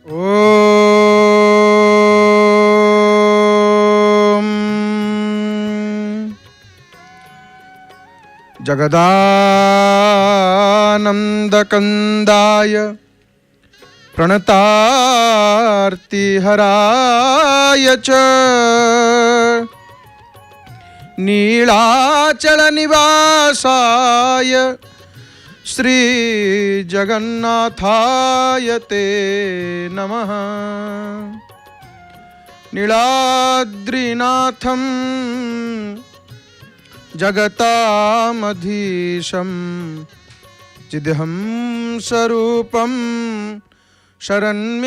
ॐ जगदानन्दकन्दाय प्रणतार्तिहराय च नीलाचलनिवासाय श्री जगन्नाथाय ते नमः। नीलाद्रिनाथं जगतामधीशं चिदहं स्वरूपं शरण्यैकनाथं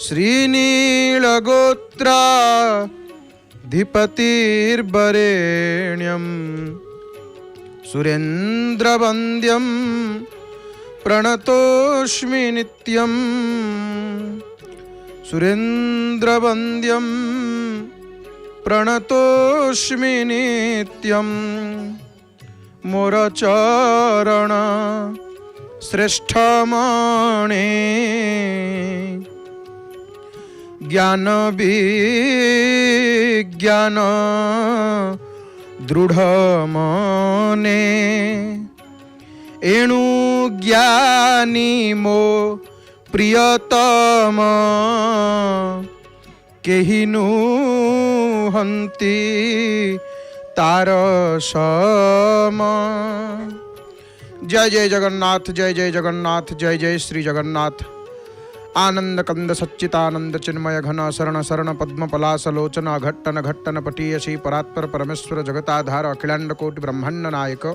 श्रीनीलगोत्राधिपतिर्वरेण्यं सुरेन्द्रवन्द्यं प्रणतोऽस्मि नित्यं। सुरेन्द्रवन्द्यं प्रणतोऽस्मि नित्यं। मोर चरण श्रेष्ठमणे ज्ञान विज्ञान दृढ़ मने एणु ज्ञानी मो प्रियतम केहि नुहन्ति तार सम। जय जय जगन्नाथ, जय जय जगन्नाथ, जय जय श्री जगन्नाथ। आनंद कंद सच्चितानंद चिन्मय घन शरण शरण पद्म पलासलोचन घट्टन घट्टन पटीयसी परात्पर परमेश्वर जगताधार अखिलांड कोटि ब्रह्मांड नायक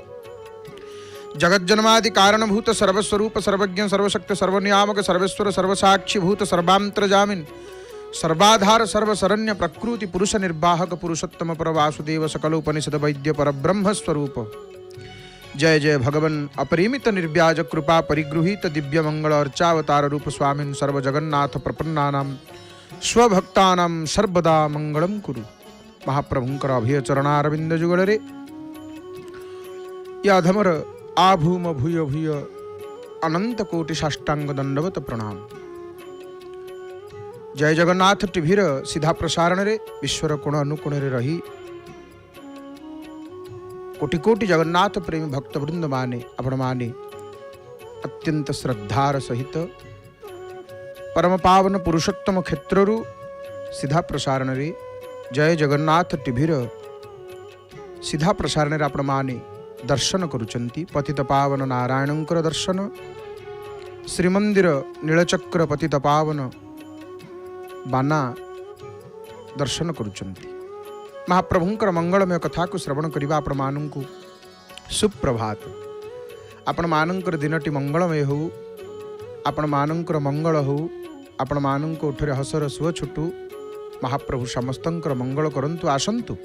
जगज्जन्मादि कारणभूत सर्वस्वरूप सर्वज्ञ सर्वशक्ति सर्वनियामक सर्वेश्वर सर्वसाक्षी भूत सर्वांतर्जामिन सर्वाधार सर्वशरण्य प्रकृति पुरुष निर्वाहक पुरुषोत्तम पर वासुदेव सकल उपनिषद वैद्य पर ब्रह्म स्वरूप। जय जय भगवन अपरिमित निर्व्याज कृपा परिगृहीत दिव्य मंगल अर्चावतार रूप स्वामिन् सर्व जगन्नाथ प्रपन्नानां स्वभक्तानां सर्वदा मंगलम कुरु। महाप्रभुंकर अभय चरणारविंद जुगलरे याधमर आभूम भूय भूय अनंत कोटि साष्टांग दंडवत प्रणाम। जय जगन्नाथ टीभीर सीधा प्रसारण रे विश्वर कोण अनुकोण रे रही कोटि कोटि जगन्नाथ प्रेमी भक्तवृंद माने आपण माने अत्यंत श्रद्धार सहित परम पावन पुरुषोत्तम क्षेत्रु सीधा प्रसारण रे जय जगन्नाथ टीभीर सीधा प्रसारण रे आपण माने दर्शन करुचंती। पतित पावन नारायणंकर दर्शन श्रीमंदिर नीलचक्र पतित पावन बाना दर्शन करुचंती। महाप्रभुंकर मंगलमय कथा को श्रवण करवा आपण मानंकु सुप्रभात। आपण मानंकर दिनटी मंगलमय हो, आपण मानंकर मंगल हो, आपण मानंक उठरे हसर सुव छुटू। महाप्रभु समस्तंकर मंगल करंतु आसंतु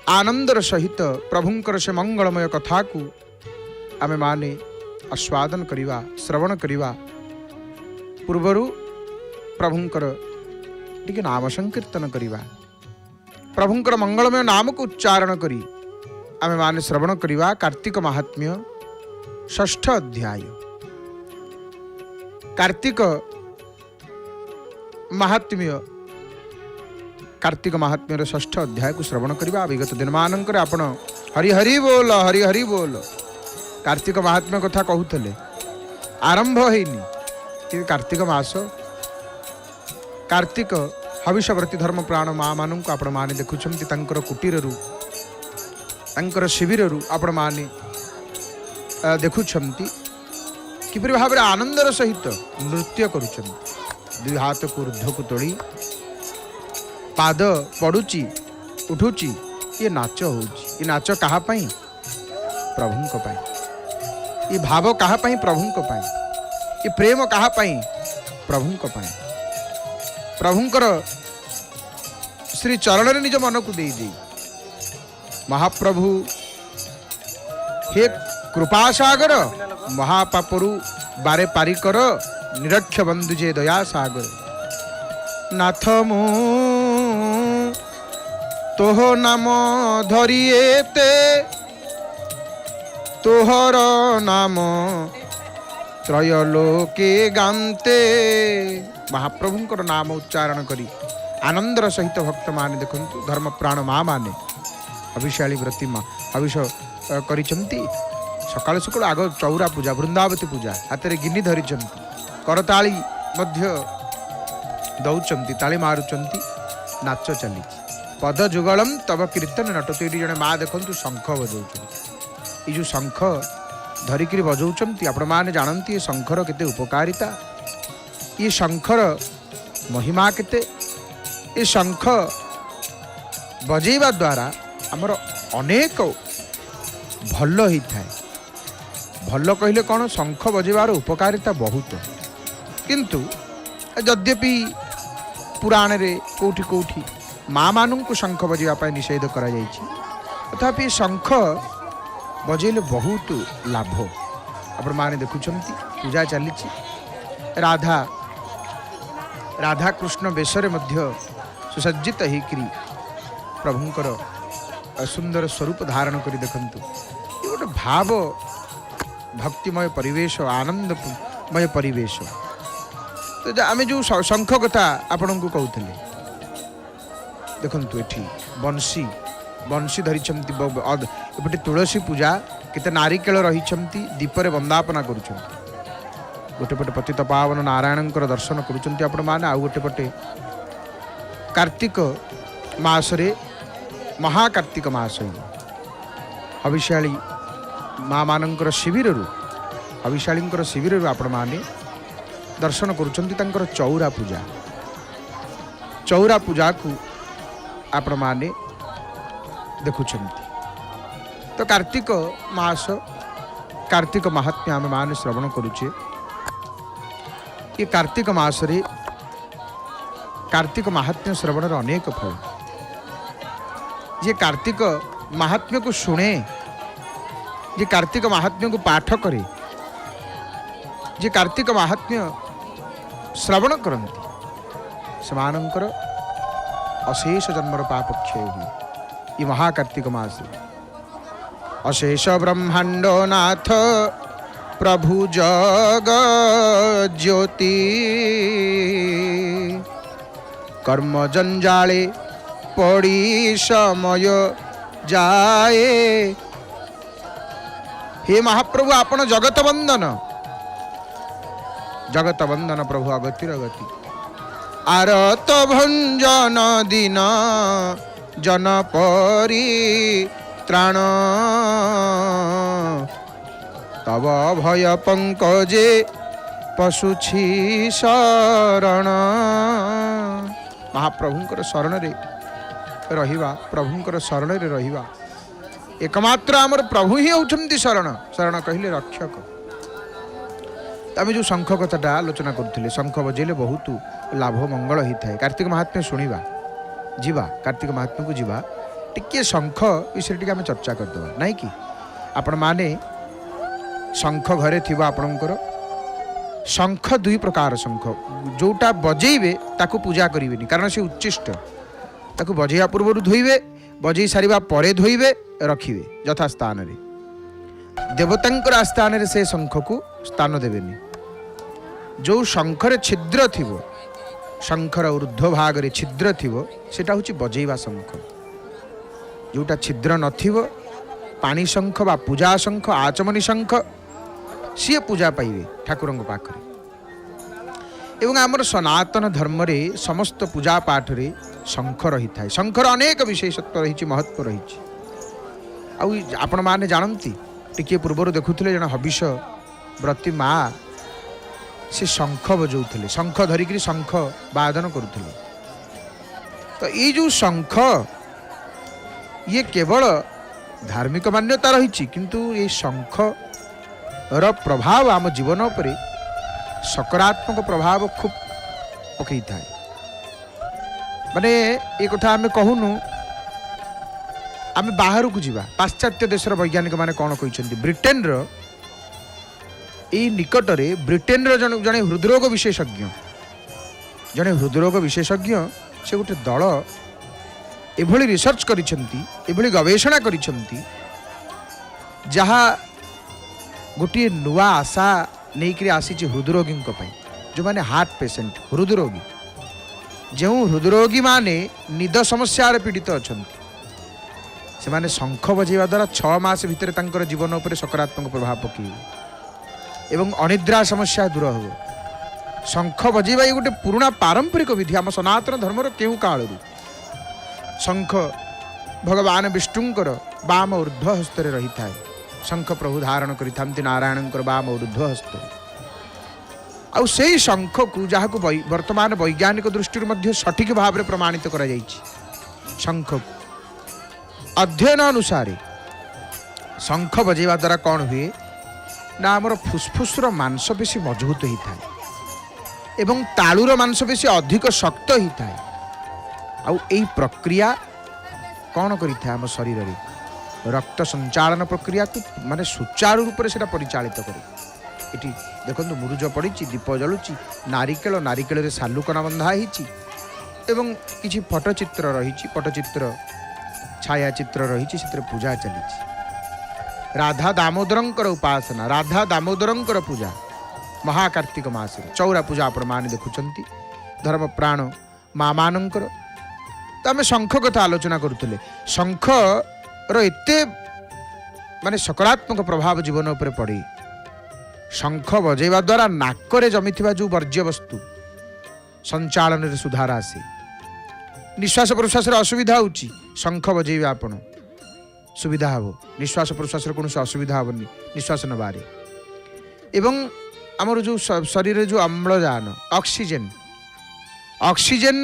आनंदर सहित प्रभुंकर से मंगलमय कथा को आमे माने आस्वादन करिवा श्रवण करिवा पूर्वरु प्रभुंकर टिके नाम संकीर्तन करिवा प्रभुंकर मंगलमय नाम को उच्चारण करी आमे माने श्रवण करिवा कार्तिक महात्म्य षष्ठ अध्याय। कार्तिक महात्म्य षष्ठ अध्याय को श्रवण करिवा। विगत दिन मानकर आपण हरि हरि बोल हरि हरि बोल कार्तिक महात्म्य कथा कहूतले आरंभ हेनी कि कार्तिक मास कार्तिक हविषव्रती धर्म प्राण माँ मानू आपण माने देखुछंती तांकर कुटीररू तांकर शिविररू आपण माने देखुछंती किपरि भाबरे आनंदर सहित नृत्य करुछंती। दुई हाथ को ऊर्ध्व को तोड़ी पाद पड़ुची उठुची ये नाच होउची। ये नाच कहा पाई प्रभुंक पाई। ये भाव कहा पाई प्रभुंक पाई। ये प्रेम कहा पाई प्रभुंक पाई। प्रभुंकर श्री चरण रे निज मन को दे दी। महाप्रभु हे कृपा सागर महापापरु बारे पारी कर निरक्ष बंधु जे दया सागर। नाथ मु तोह नाम धरिएते तोहर नाम त्रयलोके गान्ते महाप्रभुंकर नाम उच्चारण करी आनंदर सहित भक्त माने देखंतु धर्म प्राण माँ माने अभिशाली व्रती माँ अभिष करिसंती सकाळ सकाळ आग चौरा पूजा वृंदावती पूजा हाथ में गिनी धरी करताली मध्य दौचंती ताली मारुचंती नाच चली पद जुगलम तब कीर्तन नटत ये जड़े माँ देखु शंख बजाऊँ ये शंख धरिकी बजाऊँच आपण मैंने जानती ये शंखर केते उपकारिता ये शंखर महिमा केते ये शंख बजेवा द्वारा आमर अनेक भल होता है भल कहले कौन शंख बजेबार उपकारिता बहुत किंतु यद्यपि पुराण रे कोठी कोठी माँ मानू को शंख बजापी निषेध करा तथापि शंख बजेले बहुत लाभ आपण माने देखुंत पूजा चली राधा राधा कृष्ण बेशरे मध्य सुसज्जित होकर प्रभुंकर सुंदर स्वरूप धारण कर देखंतु ये गोटे भाव भक्तिमय परिवेश आनंदमय परिवेश तो आम जो शंख कथा आपण को कहते देखंतु एठी बंशी बंशी धरिछंती एपटे तुलसी पूजा केते नारिकेल रहिछंती दीपरे वंदापना करूछंती गोटे पटे पतित पावन नारायणंकर दर्शन करूछंती आपण माने आ गोटे पटे कार्तिक मासरे महाकार्तिक मास हविशाली माँ मानकर शिविर हविशाली शिविर आपण माने दर्शन करुछंती तांकर चौरा पूजा को आपण माने देखुछंती तो कार्तिक मास कार्तिक महात्म्य आम माने श्रवण करुचे ये कार्तिक मास रे कार्तिक महात्म्य श्रवण अनेक फल जे कार्तिक महात्म्य को शुणे जे कार्तिक महात्म्य को पाठ करे जे कार्तिक महात्म्य श्रवण करती सेमानंकर अशेष जन्मर पाप क्षय हुए ये महाकार्तिक मास अशेष ब्रह्मांड नाथ प्रभु जग ज्योति कर्म जंजाले पड़ी समय जाए हे महाप्रभु आपण जगत वंदन प्रभु अगतिर गति आरत भंजन दिन जन परी त्राण तब भय पंकजे पशुछि शरण महाप्रभुंकर शरण रे रहिबा प्रभुंकर शरण रे रहिबा एकमात्र आमर प्रभु ही होउछंती शरण शरण कहले रक्षक आम जो शंख कथाटा आलोचना करुले शंख बजेले बहुत लाभ मंगल होता है कार्तिक महात्म्य शुणा जीवा कार्तिक महात्म्य को जीवा टिके शंख विषय टी चर्चा करदे ना कि आपण माने शंख घरे थी आपणकर शंख दुई प्रकार शंख जोटा बजेबे ताकू पूजा करें कारण से उच्चिष्ट ताकू बजेया पूर्व धोइबे बजे सारिबा परे धोइबे रखिबे यथा स्थान रे देवतांकर आस्थान रे से शंख को स्थान देवेनी जो शंखरे छिद्र थिबो शंखर ऊर्ध्व भाग रे छिद्र थिबो सेटा होची बजेइबा शंख जोटा छिद्र नथिबो पानी शंख बा पूजा शंख आचमनी शंख सी पूजा पाइबे ठाकुरंग पाखरे एवं आमर सनातन धर्म रे समस्त पूजा पाठ रे शंख रही थाए शंखर अनेक विशेषत्व रही महत्व रही आपण माने जानती टिके पूर्वर देखुले जन हबिष व्रती माँ से शंख बजाऊले शंख धरिकी शंख वादन करुले तो ये जो शंख ये केवल धार्मिक मान्यता रही किंतु ये शंख र प्रभाव आम जीवन पर सकारात्मक प्रभाव खूब पकई था माने ये कथा आम कहूनु आम बाहर को जीवा पाश्चात्य देशर वैज्ञानिक माने कौन कहते ब्रिटेन रो यही निकट में ब्रिटेन रो जने हृदरोग विशेषज्ञ से गोटे दल एभली रिसर्च करी गवेषणा करी जहाँ गोटे नुआ आशा नहीं आसी हृदरोगी जो माने हार्ट पेसेंट हृदरोगी जो हृदरोगी माने निद समस्या पीड़ित अच्छा से माने शंख बजेवा द्वारा 6 मास भितर तांकर जीवन उपर सकारात्मक प्रभाव पकड़ एवं अनिद्रा समस्या दूर हो। शंख बजेवा ये गोटे पुराना पारंपरिक विधि आम सनातन धर्मर केउ कालू शंख भगवान विष्णुंकर बाम ऊर्ध्व हस्त रही था। शंख प्रभु धारण करि नारायण बाम ऊर्ध्व हस्त आउ से शंख को जहाँ को वर्तमान वैज्ञानिक दृष्टि सठिक भाव में प्रमाणित करा शंख अध्ययन अनुसार शंख बजेवा द्वारा कौन हुए ना आमर फुसफुसर मांसपेशी मजबूत होता है एवं तालुर मांसपेशी अधिक शक्त होता है। आउ यही प्रक्रिया कौन करिथा आम शरीर रे रक्त संचालन प्रक्रिया को माने सुचारू रूप से परिचालित करे। इटी देखो मुरुज पड़ी दीप जलुची नारिकेल नारिकेल सालुकना बंधा होती एवं किसी फटचित्र रही पटचित्र छायाचित्र रही से पूजा चली राधा दामोदरंकर उपासना राधा दामोदरंकर पूजा महाकार्तिक मास चौरा पूजा आपण माने देखुचंती धर्म प्राण माँ मानकर तो आम शंख कथा आलोचना करुले शंख एते माने सकारात्मक प्रभाव जीवन उपर पड़े। शंख बजेवा द्वारा नाकरे जमीथिबा जो वर्ज्य वस्तु संचालन रे सुधार आसे निश्वास प्रश्वास असुविधा होची शंख बजेबे आपण सुविधा हो निश्वास प्रश्वास कौन असुविधा हेनी निश्वास नबारे एवं आमर जो शरीर जो अम्लजान ऑक्सीजन ऑक्सीजन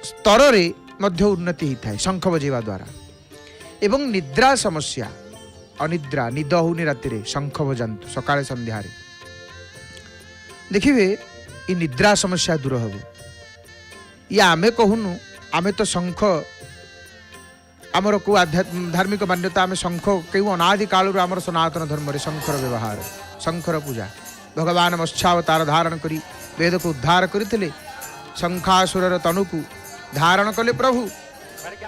स्तर रे मध्य उन्नति होता है शंख बजेवा द्वारा एवं निद्रा समस्या अनिद्रा निद होनी राति शंख बजातु सकाळे संध्यार देखिए ये निद्रा समस्या दूर हो। ये आमे कहूनु आमे तो शंख आमर को धार्मिक मान्यता आम शंख कई अनादि काल आमर सनातन धर्म रे शंखर व्यवहार शंखर पूजा भगवान मत्स्यावतार धारण करी वेद को उद्धार करते शंखासुर तनु को धारण कले प्रभु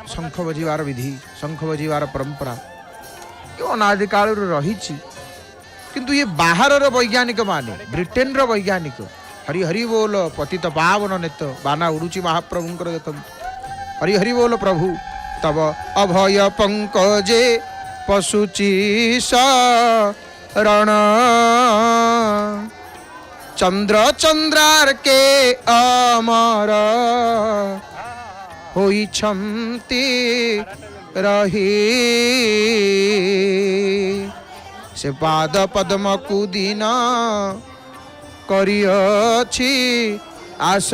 शंख बजीवार विधि शंख बजीवार परंपरा ये अनादि काल रही किंतु ये बाहर वैज्ञानिक माने ब्रिटेन रो वैज्ञानिक हरि हरि बोल पतित पावन नेत बाना उड़ुची महाप्रभुंकर देख हरि हरि बोल प्रभु तब अभय पंकजे पशुची शरण चंद्र चंद्रार के अमर होई छंती रही से पाद पद्म कुदीन करियछि आस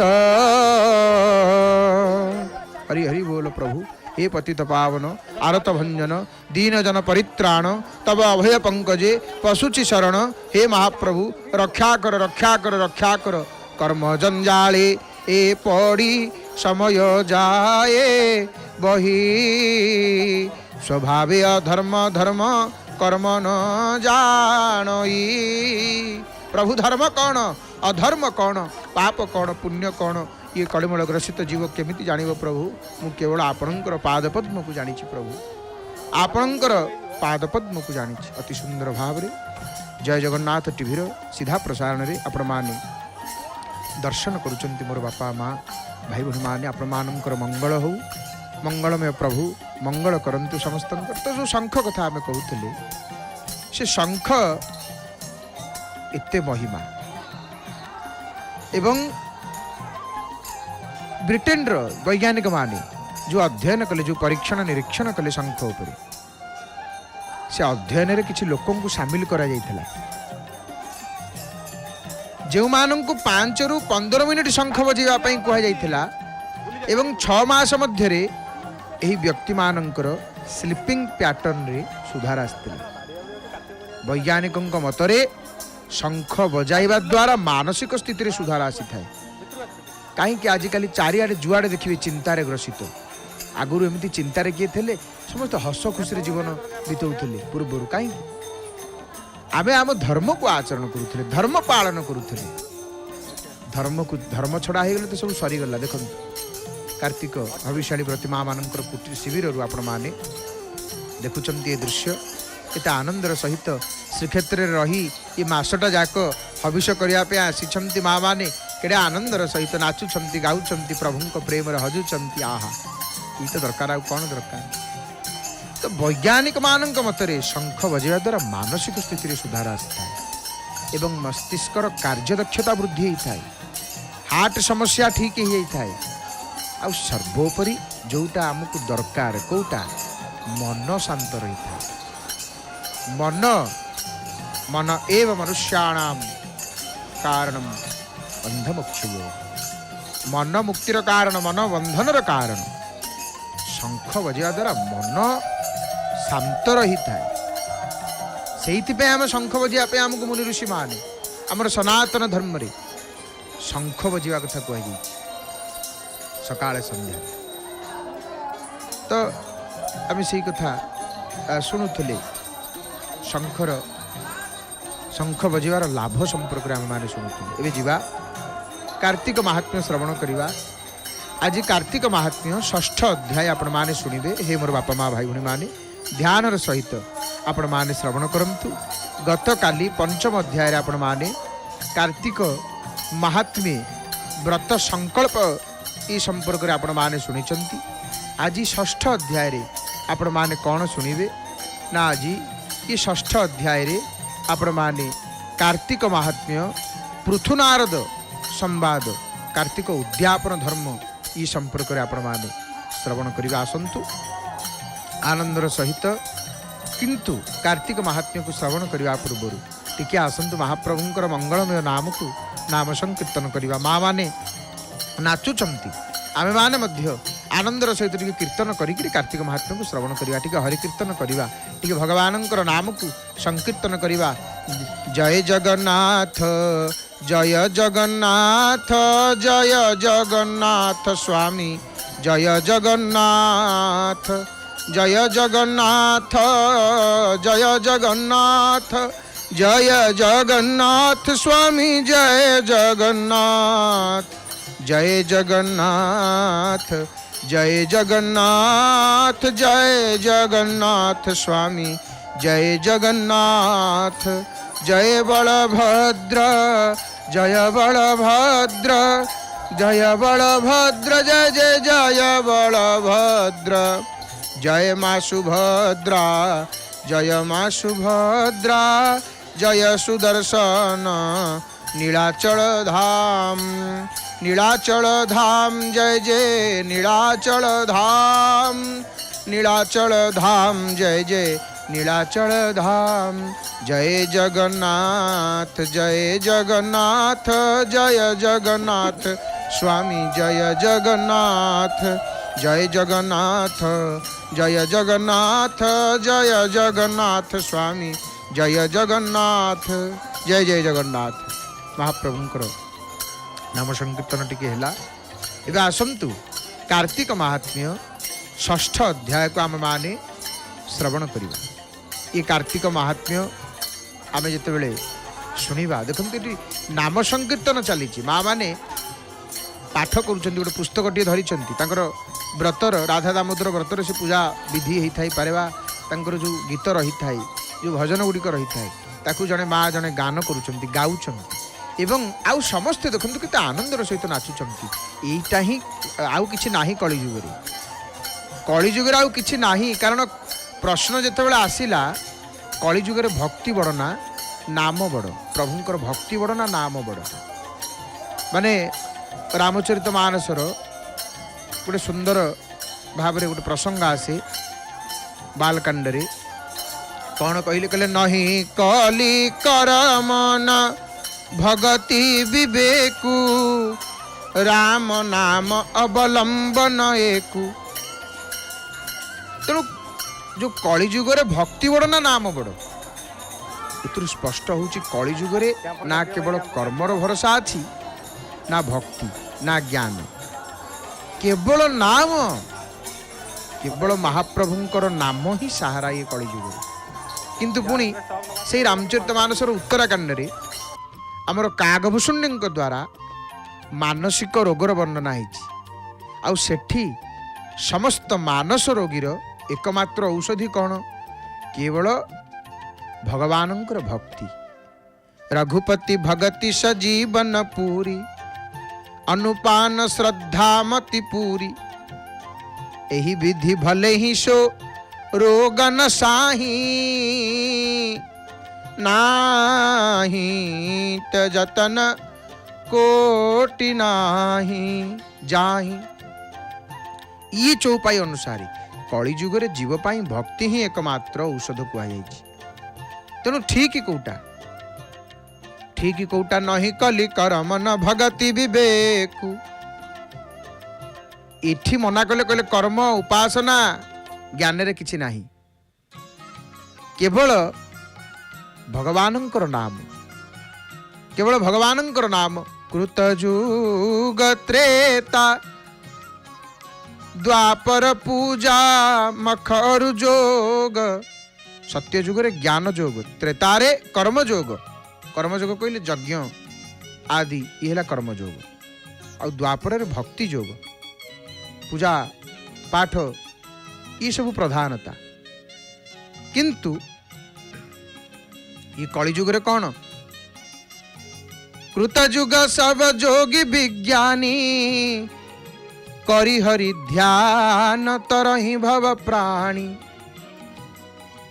हरि हरि बोल प्रभु हे पतित पावन आरत भंजन दीन जन परित्राण तब अभय पंकजे पशुचि शरण हे महाप्रभु रक्षा कर रक्षा कर रक्षा कर कर्म जंजाले ए पड़ी समय जाए बही स्वभावे अधर्म धर्म कर्म न जानई प्रभु धर्म कौन अधर्म कौन पाप कौन पुण्य कौन ये कलिमल ग्रसित जीव केमिति जानिब प्रभु मु केवल आपणकर पादपद्म को जानी प्रभु आपणकर पादपद्म को जानी अति सुंदर भाव रे जय जगन्नाथ टीवी सीधा प्रसारण रे आपण माने दर्शन करुचंती मोर बापा माँ भाई भौणी माने आपण मानकर मंगल हो मंगलमय प्रभु मंगल करंतु समस्त तो जो शंख कथा आम कहूले से शंख एते महिमा एवं ब्रिटेन रो वैज्ञानिक माने जो अध्ययन कले जो परीक्षण निरीक्षण कले शंख उपरे से अध्ययन रे किछि लोकों को शामिल करा जाइथिला जो मानन को 5 रु 15 मिनिट शंख बजेवा पई कहै जाइथिला एवं 6 मास मध्य रे एही व्यक्ति मानकर स्लीपिंग पैटर्न रे सुधार आस्तिला वैज्ञानिकों मतरे शंख बजाइबा द्वारा मानसिक स्थिति रे सुधार आसी थाए कहीं आजिकल चारिआडे जुआड़े देखिए चिंतार ग्रसित आगुरी एमती चिंतार किए थे समस्त हस खुशी जीवन बीतौले पूर्वर कहीं आमे आम धर्म को आचरण करुले धर्म पालन करुले धर्म को धर्म छड़ा हो गले तो सब सरीगला देख कार्तिक भविष्याणी प्रतिमा मानकर कुटीर शिविर आपण मैंने देखुं ये दृश्य एत आनंदर सहित श्रीक्षेत्र रही ये मसटा जाक हविष करने आसी माँ मैंने केड़े आनंदर सहित नाचुंट गाँच प्रभु प्रेम हजुंट आहा ये तो दरकार आ कौन दरकार। तो वैज्ञानिक मान मतरे शंख बजाइवा द्वारा मानसिक स्थिति में सुधार आसी एवं मस्तिष्कर कार्यदक्षता वृद्धि होता है, हार्ट समस्या ठीक हो जाता है। आ सर्वोपरि जोटा आमको दरकार कोटा मन शांत रही था। मन एव मनुष्याणाम कारणम बंधमोक्षयो, मन मुक्तिर कारण मन बंधनर कारण। शंख बजाइवा द्वारा मन शांत रही था, से आम शंख बजाइवा आमको मुनि ऋषि माने आमर सनातन धर्म रे शंख बजाइवा कथा कहुई सकाळे संध्या। तो आम से कथा शुणुले शंख बजाइवार लाभ संपर्क आम मैंने शुणुले। एवं जीवा कार्तिक महात्म्य श्रवण करवा। आज कार्तिक महात्म्य षष्ठ अध्याय आपण माने शुणिबे। हे मोर बापा माँ भाई भूणी माने ध्यानर सहित आपण माने श्रवण करंतु। गत काली पंचम अध्याय आपण माने कार्तिक महात्म्य व्रत संकल्प ई संपर्क रे आपण माने शुणिचंती। आज षष्ठ अध्याय रे आपण माने कौन शुणिबे ना आज ये षष्ठ अध्याय रे आपण माने कार्तिक महात्म्य पृथुनारद संवाद कार्तिक उद्यापन धर्म ई संपर्क रे आपण माने श्रवण करिबा आसंतु आनंदर सहित। किंतु कार्तिक महात्म्य को श्रवण करने पूर्व टिके आसंतु महाप्रभुंकर मंगलमय नाम को नाम संकीर्तन करवा। माँ माने नाचुंट आमे माने मध्य आनंदर सहित टिके कीर्तन करी कार्तिक महात्म्य को श्रवण करवा, टिके हरि कीर्तन करवा, टिके भगवानंकर नाम को संकीर्तन करवा। जय जगन्नाथ जय जगन्नाथ जय जगन्नाथ स्वामी जय जगन्नाथ जय जगन्नाथ जय जगन्नाथ जय जगन्नाथ स्वामी जय जगन्नाथ जय जगन्नाथ जय जगन्नाथ जय जगन्नाथ स्वामी जय जगन्नाथ जय बलभद्र जय बलभद्र जय बलभद्र जय जय जय बलभद्र जय माँ सुभद्रा जय माँ सुभद्रा जय सुदर्शन नीलाचल धाम नीलाचल धाम जय जय नीलाचल धाम नीलाचल धाम जय जय नीलाचल धाम जय जगन्नाथ जय जगन्नाथ जय जगन्नाथ स्वामी जय जगन्नाथ जय जगन्नाथ जय जगन्नाथ जय जगन्नाथ स्वामी जय जगन्नाथ जय जय जगन्नाथ। महाप्रभुंकर नाम संकीर्तन टिके हैला। एबे आसंतु कार्तिक महात्म्य षष्ठ अध्याय को आम माने श्रवण करिबा। ये कार्तिक महात्म्य आमे जते बेले सुनिबा देखंतु नाम संकीर्तन चली माँ माने पाठ करुँच गोटे पुस्तक टे धरी व्रतर राधा दामोदर व्रतर से पूजा विधि होता है पारे जो गीत रही था जो भजन गुड़िक रही था जड़े माँ जड़े गान करुँच गाँच एवं आउ समस्ते देखते केते आनंदर सहित नाचुंट। यहीटा ही आउ किछि नाही कलिजुगे आउ किछि नाही। कारण प्रश्न जिते आसला कलिजुगे भक्ति बड़ ना नाम बड़, प्रभुंकर भक्ति बड़ ना नाम बड़। माने रामचरित मानसर गोटे सुंदर भाव गोटे प्रसंग आसे बालकांड रे कौन कहले कहले नहीं कली करम न भगति विवेकु राम नाम अवलंबन एकु। तेणु जो कलिजुगे भक्ति बड़ ना नाम बड़ एतु स्पष्ट होची कलिजुगे ना केवल कर्मर भरोसा अच्छी ना भक्ति ना ज्ञान केवल नाम केवल महाप्रभुंकर नाम ही सहारा ये कलिजुग। किंतु पुणी से रामचरित मानसर उत्तराखंड रे आमर कागभूषुण्य द्वारा मानसिक रोगर वर्णना होठी समस्त मानस रोगीर एकमात्र औषधि कौन केवल भगवानंकर भक्ति। रघुपति भगति सजीवन पूरी, अनुपान श्रद्धा मति पूरी, एही विधि भले ही सो रोगन साही, नाही त जतन कोटि नाही जाही। ये चौपाई अनुसारी कली जुगरे जीव पाई भक्ति ही एकमात्र औषध कुआई। तेणु ठीक कौटा नहीं कली करम न भगति विवेकु। इठी मना कले कले कर्म उपासना ज्ञान रे किछि नाही, केवल भगवानंकर नाम, केवल भगवानंकर नाम। कृतयुग त्रेता द्वापर पूजा मखरु जोग। सत्य जुगरे ज्ञान जोग, त्रेतारे कर्म जोग। कर्म जोग कहले यज्ञ आदि ये है कर्म जोग। और द्वापर भक्ति जोग, पूजा पाठ ये सब प्रधानता। किंतु ये कलिजुग रे कौन? कृतयुग सब जोगी विज्ञानी, करि हरि ध्यान तरहि भव प्राणी।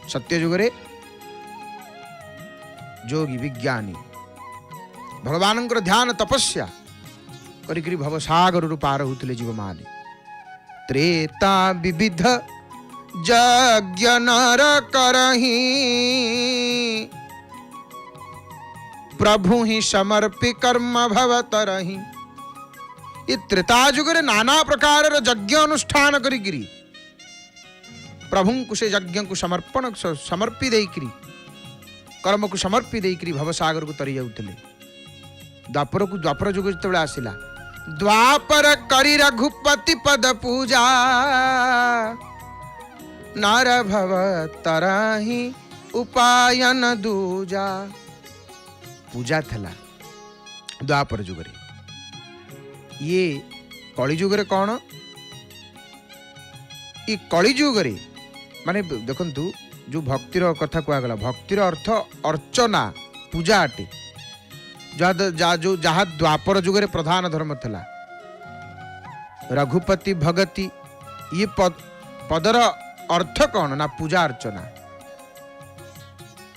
सत्य जुग रे जोगी विज्ञानी भगवानंकर ध्यान तपस्या करी भव सागर रु पार होते जीव माने। त्रेता विविध यज्ञ नर करही, प्रभु ही समर्पि कर्म भवतरही। ये त्रेता जुगरे नाना प्रकार यज्ञ अनुष्ठान करी प्रभु को से यज्ञ को समर्पण समर्पी देकरी, कर्म को समर्पी देकरी भवसागर को तरी जाउतले। द्वापर जुग जतबेले आसिला, द्वापर करी रघुपति पद पूजा, नर भव तरही उपायन दूजा। पूजा थला द्वापर जुगरे। ये कली जुगरे कौन? ये कली जुगरे माने देखंतु जो भक्तिर कथा कहगला, भक्तिर अर्थ अर्चना पूजा अटे। जहाँ द्वापर जुगरे प्रधान धर्म थला। रघुपति भगति ये पदर अर्थ कौन ना पूजा अर्चना।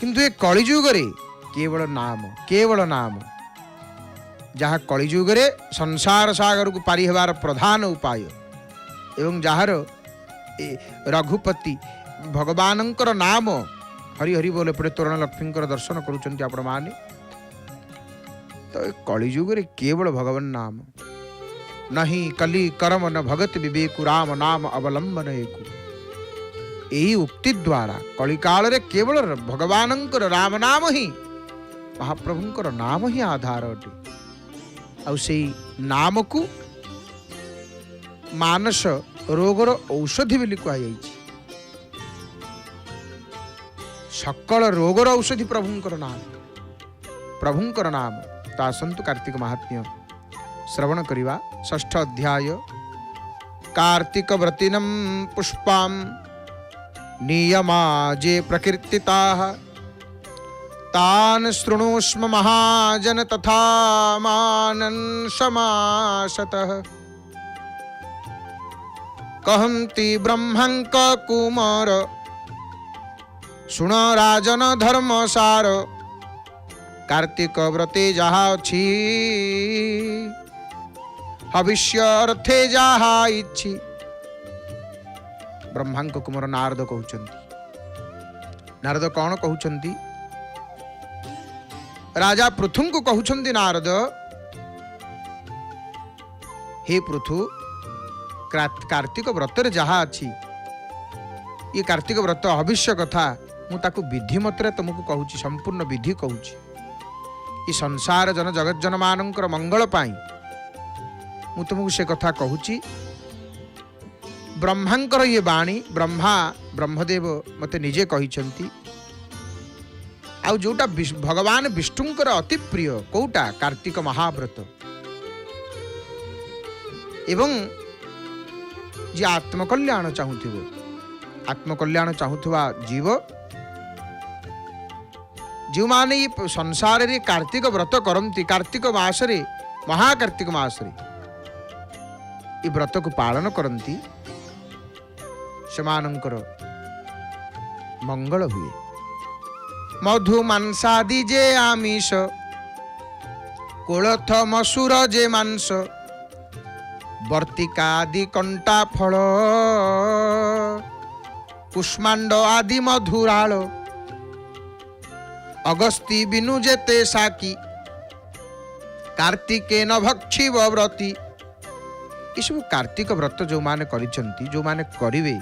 किंतु ये कलिजुगरे केवल नाम, केवल नाम। जहाँ कलिजुगरे संसार सागर को पारी हेबार प्रधान उपाय एवं जार रघुपति भगवानंकर नाम हरि हरि बोले पड़े तोरण लक्ष्मी दर्शन करुचंती आपण माने। तो कलिजुग रे केवल भगवान नाम, नहीं कली कर्म न भगत विवेकु, राम नाम अवलंबन एकु। यही उक्ति द्वारा कली काल रे केवल भगवानंकर राम नाम ही, महाप्रभुंकर नाम ही आधार अटे। आ सेई नाम को मानस रोगर औषधि बोली कहुई। सकल रोगर औषधि प्रभुंकर नाम, प्रभुंकर नाम। तो आसंतु कार्तिक महात्म्य श्रवण करिवा। षष्ठ अध्याय कार्तिक व्रतिनम पुष्पाम नियमाजे प्रकीर्तिताः, तान् शृणुष्म महाजन तथा मानन् समासतः। कहन्ति ब्रह्मंक कुमार, सुन राजन धर्मसार। कार्तिक व्रते जहा अछि, हविष्य अर्थे जहा इच्छी। ब्रह्मांक कुमार नारद कहउचंती। नारद कौन कहउचंती? राजा पृथु को कहउचंती नारद, हे पृथु, कार्तिक व्रत रे जहा अछि, ये कार्तिक व्रत हविष्य कथा मु ताकु विधि मतरे तुमको कहूची, संपूर्ण विधि कहूची। ये संसार जन जगत जन मानकर मंगल पाई मु तुमको से कथा कहूची। ब्रह्मांकर ये बाणी, ब्रह्मा ब्रह्मदेव मते निजे कहिसंती। आ जोटा भगवान विष्णुंकर अति प्रिय कोटा कार्तिक महाव्रत। एवं जे आत्मकल्याण चाहूथिबो, आत्मकल्याण चाहूथवा जीव जो माने ये संसार रे कार्तिक व्रत करती कार्तिक मासरे महाकार्तिक मासरे ये व्रत को पालन करती सेमानंकर मंगल हुए। मधु मांसादि जे आमिष कोलथ मसूर जे मांस वर्तिकादि कंटा फल कुष्मांड आदि मधुराल अगस्ती बिनु जेते साकी कार्तिके न भक्षिव व्रती। ये सब कार्तिक व्रत जो माने करिसंती जो माने करिवे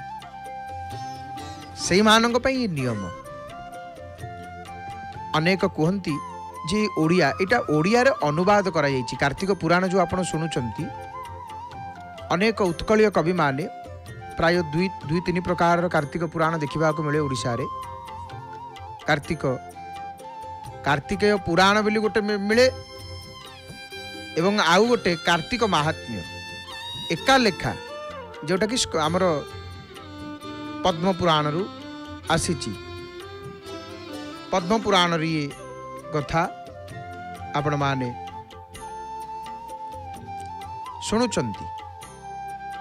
सेई मानक पई ये नियम। अनेक कहती जे ओडिया एटा ओडिया रे अनुवाद करा जायछि। कार्तिक पुराण जो आपण सुनुचंती अनेक उत्कलीय कवि माने प्राय दुई तीन प्रकार कार्तिक पुराण देखा मिले ओडिशा रे। कार्तिकेय पुराण बोली गोटे मिले एवं आउ गोटे कार्तिक महात्म्य एका लेखा जोटा कि आमर पद्म पुराण रु आसीची। पद्म पुराण रे ये कथा आपण माने शुणुचंती।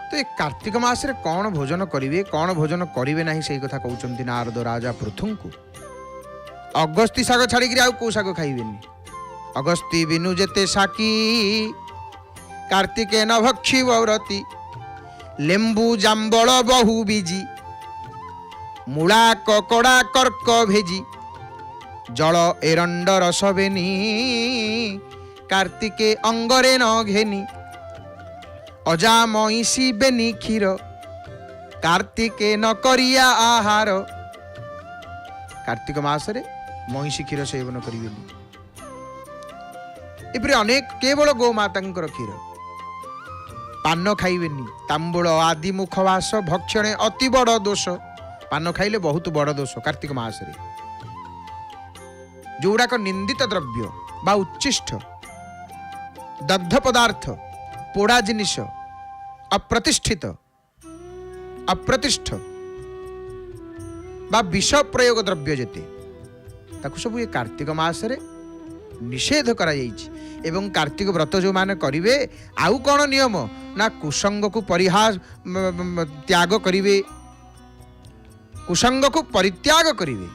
तो ये कार्तिक मास रे कौन भोजन करिवे कौन भोजन करिवे नहीं से कथा कहउचंती नारद राजा पृथु को। अगस्ती शाग छाड़ी आउ को शाग खाइबेनी। अगस्ती बिनु जेते साकी कार्तिके न भक्षिव व्रती लेंबू जाम्बल बहु बीजी मूला ककड़ा कर्क भेजी जल एरंड रस बेनी कार्तिके अंगरे न घेनी अजा मईसी बेनी क्षीर कार्तिके न करिया आहार। कार्तिक मास रे मईसी क्षीर सेवन करिवेनी। एपरि अनेक केवल गोमातांकर क्षीर पान खाइबेनी। तांबूल आदि मुखवास भक्षणे अति बड़ दोष। पान खाइले बहुत बड़ दोष। कार्तिक मास रे जोड़ाक निंदित द्रव्य बा उच्चिष्ट दग्ध पदार्थ पोड़ा जिनिष अप्रतिष्ठित अप्रतिष्ठ बा विष प्रयोग द्रव्य जेते ताकु सब ये कार्तिक मास रे निषेध करा जाइछि। एवं कार्तिक व्रत जो माने करिवे आउ कोन नियम ना कुसंग को परिहास त्याग करिवे। कुसंग को परित्याग करिवे।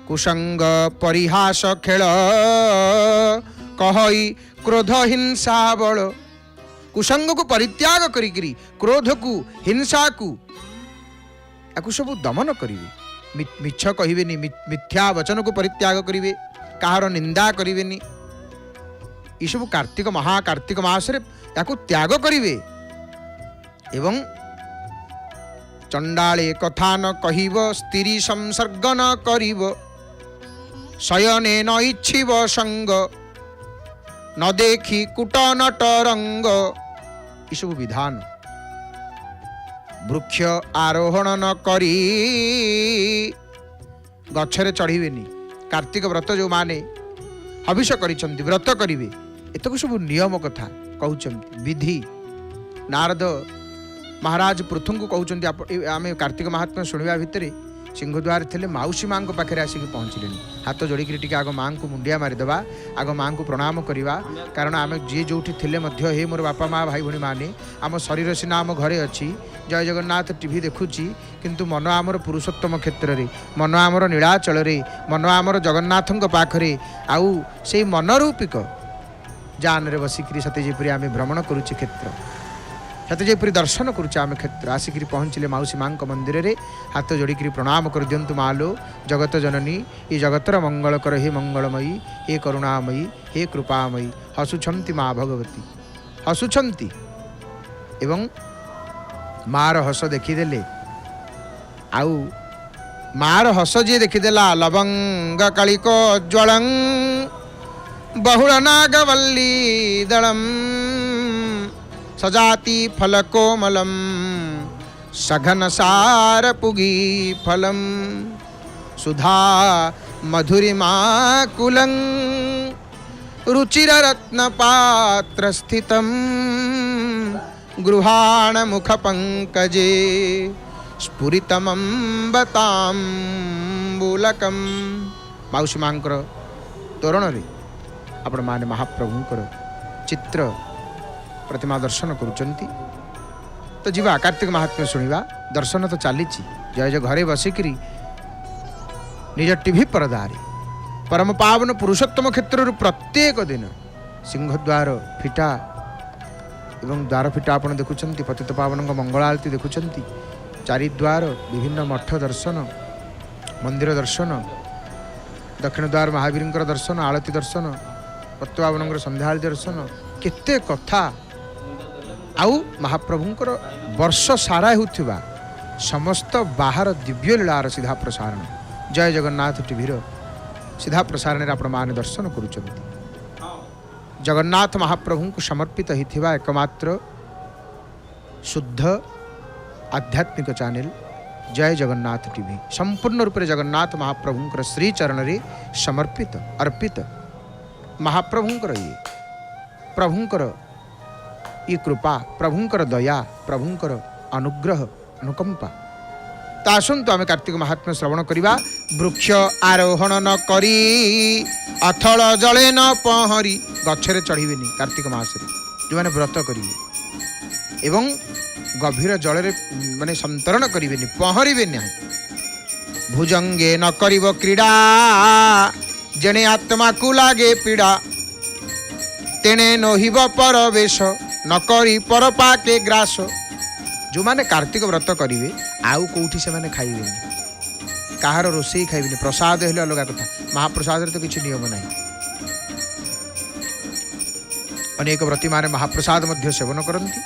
कुसंग परिहास खेल कहई क्रोध हिंसा बल। कुसंग को परित्याग करिकरी क्रोध को हिंसा को याकु सब दमन करिवे। मिछ कहिबेनी मिथ्या वचन को परित्याग करिवे। कहार निंदा करिवेनी। ये सब कार्तिक महाकार्तिक मास रे याकु त्याग करिवे। एवं चंडाले कथा न कहिब स्त्री संसर्ग न करिब शयने न इच्छिब संग न देखी कुट नट रंग। ये सब विधान। वृक्ष आरोहण न करी गछरे चढ़ीबेनी। कार्तिक व्रत जो माने हविष करिसंती व्रत करिवे एतक सब नियम कथा कहउचंती विधि। नारद महाराज पृथु को कहउचंती आमे कार्तिक महात्म्य शुणिबा भितरे सिंहद्वार थे माउसी माँ पाखे आसिक पहुँचले। हाथ जोड़िकी आग माँ को मुंडिया मारिदेवा आग माँ को प्रणाम करवा। कारण आम जी जो थे हे मोर बापा माँ भाई भौणी मैंने आम शरीर सीना आम घरे अच्छी जय जगन्नाथ टीवी देखुची किंतु मन आमर पुरुषोत्तम क्षेत्र में मन आमर नीलाचल मन आमर जगन्नाथ पाखरे आउ से मनरूपिक जान रे बसिकी सते जेपरी आम भ्रमण करुचे क्षेत्र सते जेपरी दर्शन करुचे आम क्षेत्र आसिक पहुँचले माउसी माँ मंदिर रे हाथ जोड़िकी प्रणाम कर दिंतु मालो जगत जननी ये जगतर मंगल कर हे मंगलमयी हे करुणामयी हे कृपामयी। हसुछंती माँ भगवती हसुछंती एवं मार हस देखीदेले आउ मार हस जी देखीदेला लवंग कालिक ज्वलं बहुल नागवल्ली दलम सजाति फल कोमलम सघन सार पुगी फलम सुधा मधुरिमा कुलं रुचिर रत्न पात्र स्थितम गृहाण मुख पंकजे स्फुरितमं बताम्बुलकम माउसी मांकर तोरण आपण माने महाप्रभुंकर चित्र प्रतिमा दर्शन करुचंती। तो जीवा कार्तिक महात्म्य शुणा दर्शन तो चली जय जय घरे बसिकी निज टीवी परदारे परम पावन पुरुषोत्तम क्षेत्र प्रत्येक दिन सिंहद्वार फिटा एवं द्वार फिटा आपण देखुंत पतित पावन मंगल आरती देखुंत चारिद्वार विभिन्न मठ दर्शन मंदिर दर्शन दक्षिण द्वार महावीर दर्शन आलती दर्शन पतिपावन संध्या आरती दर्शन केते कथा आउ महाप्रभुंकर वर्ष सारा होउथिबा समस्त बाहर दिव्य लीलार सीधा प्रसारण जय जगन्नाथ टीवी सीधा प्रसारण आपण मान दर्शन करुचंती। जगन्नाथ महाप्रभु को समर्पित होता एकमात्र शुद्ध आध्यात्मिक चैनल जय जगन्नाथ टीवी संपूर्ण रूप से जगन्नाथ महाप्रभुंकर श्री चरण रे समर्पित अर्पित महाप्रभुंकर ये प्रभुंकर ये कृपा प्रभुंकर दया प्रभुंकर अनुग्रह अनुकंपा। तो आसतु आम कार्तिक महात्म्य श्रवण करवा। वृक्ष आरोहण न करी अथल जले न पहरी गछरे चढ़ीबेनी कार्तिक मास जो मैंने व्रत करेंगे एवं गभीर जल माने संतरण करेंगे पहरबे ना। भुजंगे न करिब क्रीड़ा जने आत्मा को लागे पीड़ा तेने नहिब परवेश न करी पर पाके ग्रास। जो माने कार्तिक व्रत करेंगे आउ कौटी से माने खाइबेनी कहार रोषे खाइबेनी प्रसाद हेले अलग कथा महाप्रसाद तो किसी नियम ना। अनेक व्रती माने महाप्रसाद मध्य सेवन करती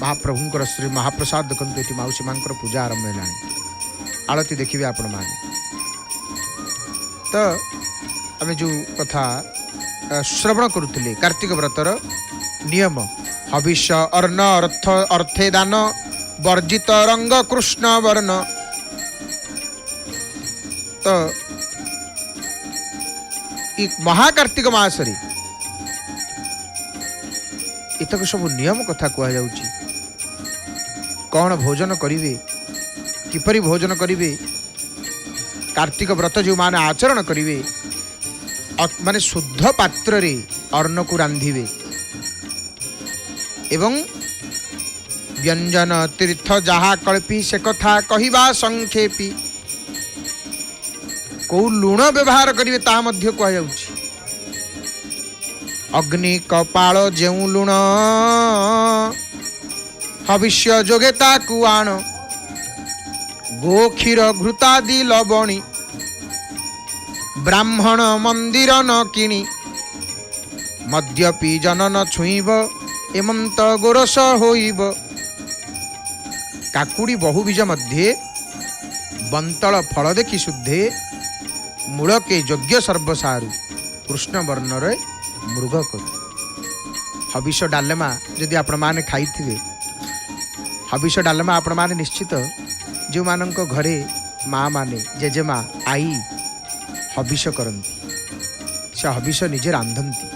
महाप्रभुंकर श्री महाप्रसाद देखते ये माउसी मां पूजा आरंभ है आलती देखिए आपण मैंने। तो आम जो कथा श्रवण करुले कार्तिक व्रतर नियम हविष्य अर्ण अर्थ अर्थे दान वर्जित रंग कृष्ण वर्ण। तो महाकार्तिक मासरी इतक सब नियम कथा कह कौन भोजन करिवे किपरि भोजन करिवे कार्तिक व्रत जो माने आचरण करिवे माने शुद्ध पात्र रे अन्न को रांधिवे एवं व्यंजन तीर्थ जहा कल्पी से कथा कहिबा संक्षेपी को लुण व्यवहार करिवे ता मध्य कह जाउछि। अग्नि कपाल जेउ लुण हविष्य जोगेता कुआण गो क्षीर घृतादि लवणी ब्राह्मण मंदिर न किणी मद्यपी जन न छुईब एमंत गोरस होइब। काकुड़ी बहुबीज मध्य बंतल फल देखी शुद्धे मूल के योग्य सर्वसारु कृष्ण वर्णर मृग कर। हविष डालमा जदि आपण माने खाइथिबे हविष डालमा आपण माने निश्चित जो मानक घरे माँ माने जेजेमा आई हविष करती से हविष निजे रांधती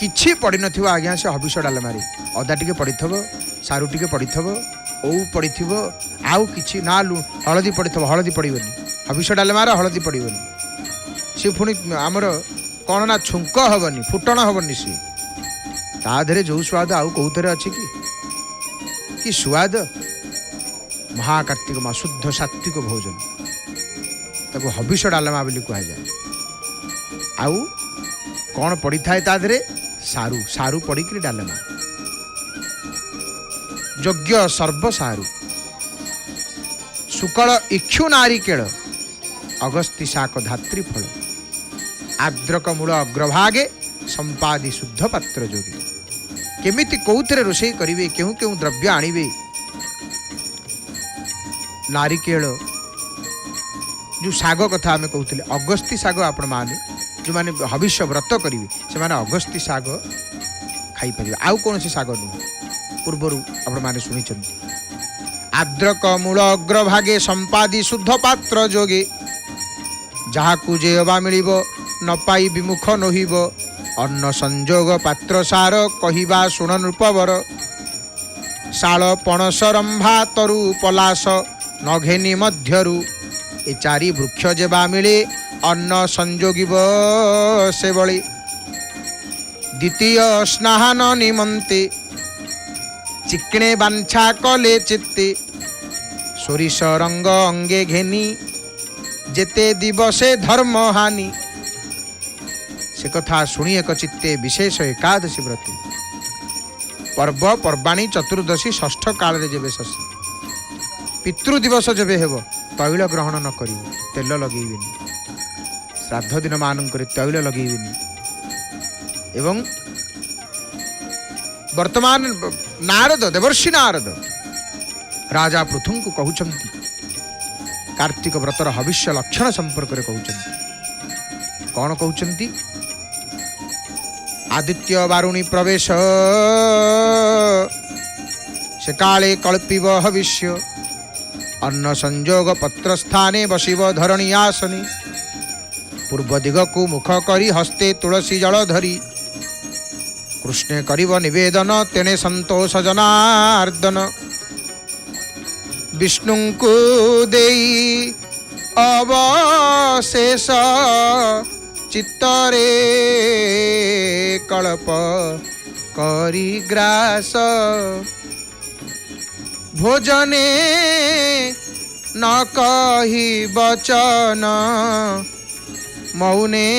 किछि पड़ी नथिबो आज्ञा से हविष डालमारे अदा टिके पड़ीथबो सारू टिके पड़ीथबो ओउ पड़ीथिबो आउ किछि ना हलदी पड़ीथबो हलदी पड़ीबनी हविष डालमारे हलदी पड़ीबनी से पुणी आमर कौन ना छुंक हबनी फुटण हबनी सी ता देहरे जो स्वाद आउ कौथरे अछि कि स्वाद महाकार्तिक मास शुद्ध सात्विक भोजन ताको हविष डालमा बोली कह जाए। आउ कौन पड़ी थाए ता देहरे सारू सारू पड़ी डालमा योग्य सर्वसारू शुक्ल इक्षु नारिकेल अगस्ती शाक धात्री फल आद्रक मूल अग्रभागे संपादी शुद्ध पात्र जोगी। केमिति कौथरे रोषे करिवे केहू केहू द्रव्य आनिवे नारिकेल जो साग कथा आम कहते अगस्ती साग आपण माने जो माने हविष्य व्रत करेंगे से माने अगस्ती साग खाई पारे आउ कौन से साग नुह पूर्वर आपण माने सुनी आद्रक मूल अग्रभागे संपादी शुद्ध पात्र जोगे जहा को जेवा मिलिबो न पाई विमुख नहिब अन्न संजोग पात्र सार कहिबा सुन नृपवर शाल पणस रंभा तरु पलास नघेनी मध्यरु ए चारि वृक्ष जेबा मिले अन्न संजोगिब से बळी द्वितीय स्नान निमंते चिकणे बांछा कले चित्ते सोरिष रंग अंगे घेनी जेते दिवसे धर्म हानि से कथा शुणी एक चित्ते विशेष एकादशी व्रत पर्व पर्वाणी चतुर्दशी षष्ठ काल जेबे शशी पितृ दिवस जेबे हेब तैल ग्रहण न करी तेल लगेबेनी श्राद्ध दिन मानक तैल लगेबेनी एवं वर्तमान नारद देवर्षि नारद राजा पृथु को कहउचंती कार्तिक व्रतर हविष्य लक्षण संपर्क रे कहउचंती कौन कहउचंती आदित्य वारुणी प्रवेश से काले कल्पिव हविष्य अन्न संजोग पत्र स्थाने बसिव धरणी आसने पूर्व दिग को मुख करी हस्ते तुलसी जल धरी कृष्णे करिव निवेदन तेने संतोष जनार्दन विष्णु को देई अवशेष चित्तरे कल्प करी ग्रास भोजने न कही वचन मौने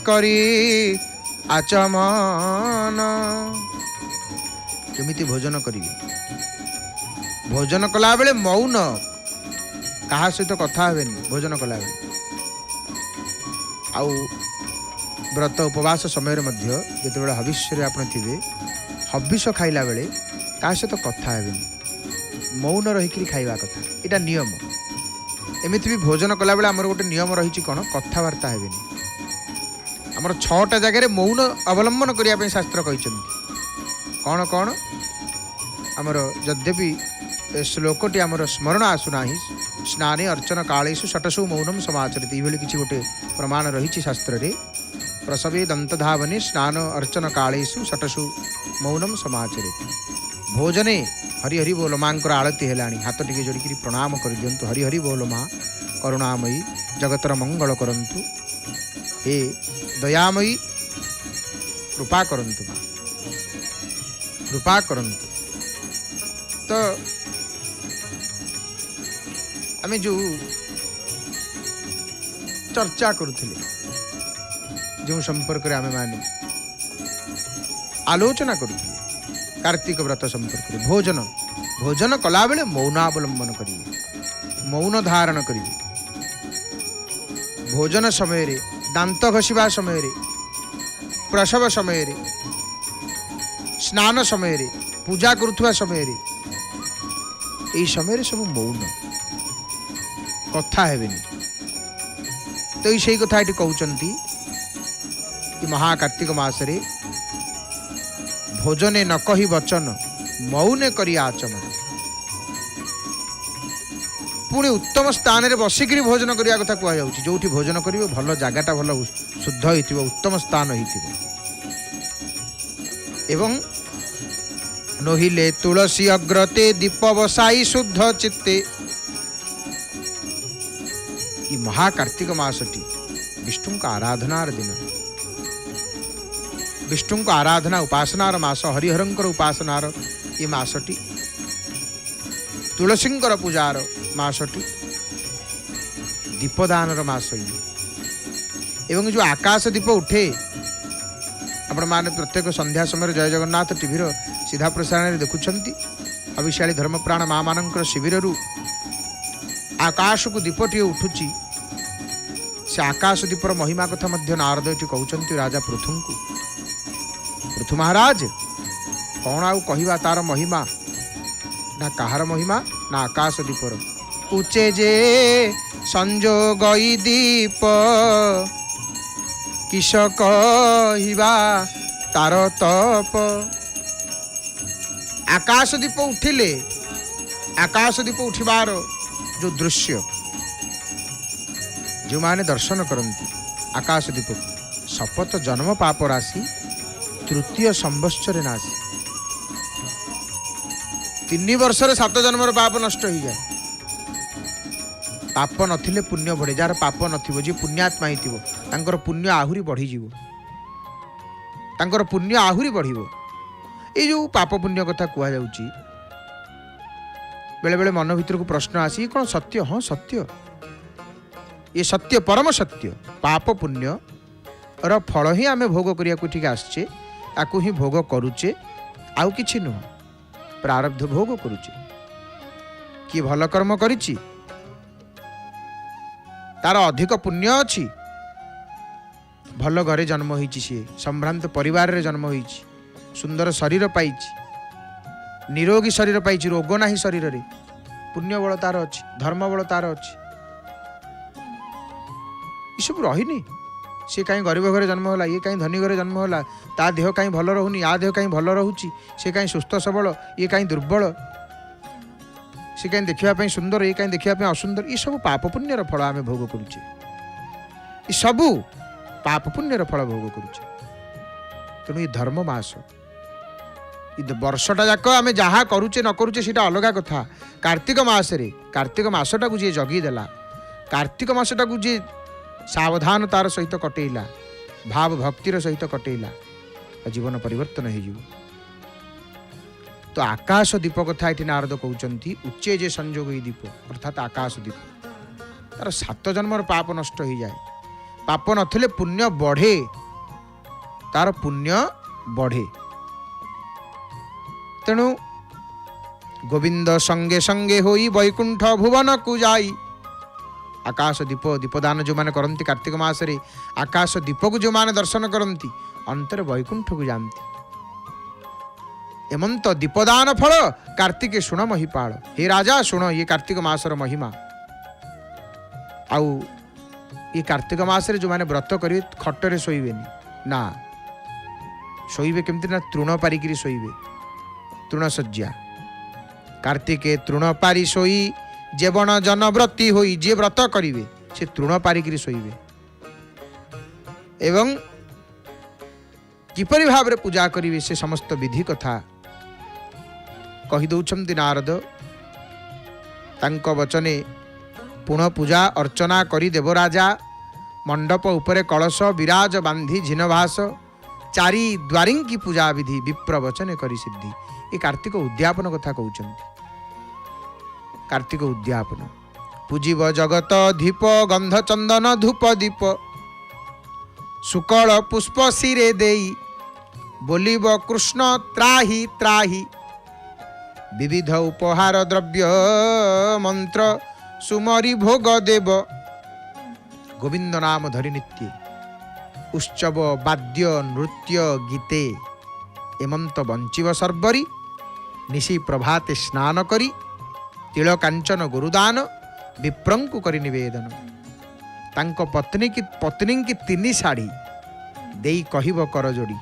करी आचमन केमिति भोजन करिवे भोजन कला बेले मौन कहा सहित कथा हेबेनी भोजन कला बेले आउ व्रत उपवास समय मध्य जेतेबेले हविष्य आपण थिबे हविष खाइला बेले का सहित कथा हेबेनी मौन रहिकरी खाइबा कथा एटा नियम एमिति भी भोजन कला बेले हमर गोटे नियम रहिछि कोन कथावार्ता हेबेनी आमर 6टा जगह मौन अवलंबन करने शास्त्र कहते कौन कौन आमर यद्यपि श्लोकटी आमर स्मरण आसुना स्नाने अर्चन कालेषु षटसु मौनम समाचरित ये किसी गोटे प्रमाण रही शास्त्र रे प्रसवे दंतधावने स्नान अर्चन कालेषु षटसु मौनम समाचरित भोजने हरि हरि बोल माँ आरती है हाथ टे जोड़िकी प्रणाम कर दिंतु हरि हरि बोल माँ करुणामयी जगतर मंगल करंतु हे दयामयी कृपा करंतु माँ कृपा करंतु तो आमे जो चर्चा करुथिले जो संपर्क आमे माने आलोचना करुथिले कार्तिक व्रत संपर्क रे भोजन भोजन कला बेले मौनावलंबन करिवे मौन धारण करिवे भोजन समय रे दांत घषिबा समय रे प्रसव समय रे स्नान समय रे पूजा करुथुवा समय रे एई समय रे सब मौन कथा हेबेनी तो यही कथा ये कहते कि महाकार्तिक मासरे भोजने न कही वचन मौने करी आचमन पुणी उत्तम स्थान रे बसिक भोजन करने कथा कहुच्छी जो भोजन करेंगे भल जगटा भल शुद्ध हो उत्तम स्थान हो एवं नोहिले तुलसी अग्रते दीप बसाई शुद्ध चित्ते ये महाकार्तिक मासटी विष्णु का आराधनार दिन विष्णु को आराधना उपासनार मास हरिहरंकर उपासनार ये मासटी तुलसींकर पूजार मासटी दीपदानर मास एवं जो आकाश दीप उठे आपण माने प्रत्येक संध्या समय जय जगन्नाथ टीवी सीधा प्रसारण देखुंट अभिशाली धर्मप्राण माँ मान शिविर आकाश को दीपटी उठुची से आकाश दीपर महिमा कथा मध्य नारदटी कहते राजा पृथु को पृथु महाराज कौन आउ कहवा तार महिमा ना कहार महिमा ना आकाश दीपर उचे जे संजोगई दीप किस कहवा तार तप आकाश दीप उठिले आकाश दीप उठिबार जो दृश्य जो माने दर्शन करती आकाश दीप शपथ जन्म पाप राशि तृतीय संवत्सर नासी 3 वर्ष 7 जन्मर पाप नष्ट हो जाए पाप नथिले पुण्य बढ़े जार पाप नथिबो जे पुण्यात्मा हिथिबो तांकर पुण्य आहुरी बढ़ी जीवो तांकर पुण्य आहुरी बढ़िबो ए जो पाप पुण्य कथा कुआ जाउची बेले बेले मन भीतर को प्रश्न आसी कौन सत्य हाँ सत्य ये सत्य परम सत्य पाप पुण्य र फल ही आमे भोग करिया को ठीक आछे आकु ही भोग करूचे आउ किछि नुह प्रारब्ध भोग करूचे कि भल कर्म करिछि तार अधिक पुण्य अछि भल घरे जन्म होइछि सी संभ्रांत परिवार रे जन्म होइछि सुंदर शरीर पाइछि निरोगी शरीर पाइछि रोग नाही शरीर रे पुण्य बल तार अछि धर्म बल तार अछि ई सब रहिनी सी कहीं गरीब घरे जन्म होला ये कहीं धनी घरे जन्म होला ता देह कहीं भल रहुनी आ देह कहीं भल रहुची से कहीं सुस्थ सबल ये कहीं दुर्बल से कहीं देखा सुंदर ये कहीं देखा असुंदर ये सब पाप पुण्यर फल आम भोग करुचे ये सबू पाप पुण्यर फल भोग करुचे तेणु ये धर्म मास वर्षटा जाक आम जहाँ करुचे न करुचे सीटा अलग कथा कार्तिक मासरे कार्तिक मसटा को जी जगीदेला कार्तिक मसटा को जी सावधानतार सहित कटेला भाव भक्तिर सहित कटेला जीवन परिवर्तन हो तो आकाश दीप कथा ये नारद कहते उच्चे जे संजोग दीप अर्थात आकाश दीप तार 7 जन्मर पाप नष्ट हो जाए पाप नथिले पुण्य बढ़े तार पुण्य बढ़े तेणु गोविंद संगे संगे होई वैकुंठ भुवन को जाई आकाश दीप दीपदान जो माने करती कार्तिक मासरे आकाश दीप को जो माने दर्शन करती अंतर वैकुंठ को जानती एमंत दीपदान फल कार्तिके शुण महिपाल हे राजा शुण ये कार्तिक मासर महिमा आउ ये कार्तिक मासरे जो माने व्रत करिवे खटरे शोइबेनी ना शोइबे केमति ना तृण पारिकिरी शोइबे तृण सज्जा कार्तिके तृण पारी शोई जेवण जनव्रती होई जे व्रत करिवे से तृण पारिकिरी शोइबे एवं किपरि भाव रे पूजा करिवे से समस्त विधि कथा कही दौछन्ति नारद तांको वचने पुनः पूजा अर्चना करी देवराजा मंडप उपरे कलश विराज बांधी झिनभास चारि द्वारिंकी पूजा विधि विप्र वचने करी सिद्धि ये कार्तिक उद्यापन कथा कहउछन्ति कार्तिक उद्यापन पूजिब जगत धीप गंध चंदन धूप दीप सुकल पुष्प सिरे देई बोलिब कृष्ण त्राही त्राही विविध उपहार द्रव्य मंत्र सुमरी भोग देव गोविंद नाम धरि नित्य उत्सव वाद्य नृत्य गीते एमंत बंचिव सर्वरी निशी प्रभाते स्नान करी तिल कांचन गुरुदान विप्रंकु करी निवेदन तांको पत्नी की 3 साड़ी देई कहिब कर जोड़ी